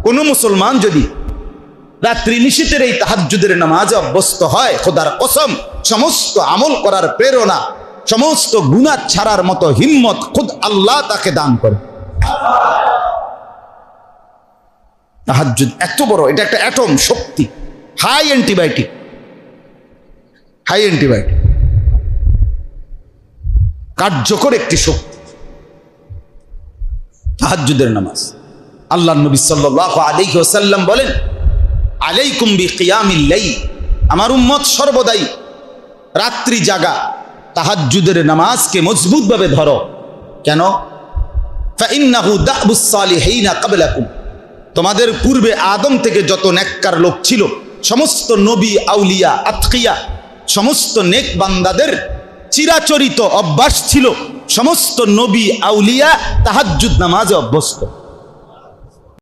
কোন মুসলমান যদি রাত্রি নিশীথের এই তাহাজ্জুদের নামাজে অভ্যস্ত হয়, খোদার কসম সমস্ত আমল করার প্রেরণা, সমস্ত গুনাহ ছাড়ার মতো হিম্মত খুদ আল্লাহ তাকে দান করে। তাহাজ্জুদ এত বড়, এটা একটা অ্যাটম শক্তি, হাই অ্যান্টিবায়োটিক, কার্যকর একটি শক্তি তাহাজ্জুদের নামাজ। আল্লাহর নবী সাল্লাল্লাহু আলাইহি ওয়াসাল্লাম বলেন, আলাইকুম বিকিয়ামিল লাইল, আমার উম্মত সর্বদাই রাত্রি জাগা তাহাজ্জুদের নামাজকে মজবুতভাবে ধরো। কেন? ফাইন্নাহু দাবুস সালিহিনা ক্বাবলাকুম, তোমাদের পূর্বে আদম থেকে যত নেককার লোক ছিল, সমস্ত নবী আউলিয়া আতকিয়া, সমস্ত নেক বান্দাদের চিরাচরিত অভ্যাস ছিল, সমস্ত নবী আউলিয়া তাহাজ্জুদ নামাজে অভ্যস্ত।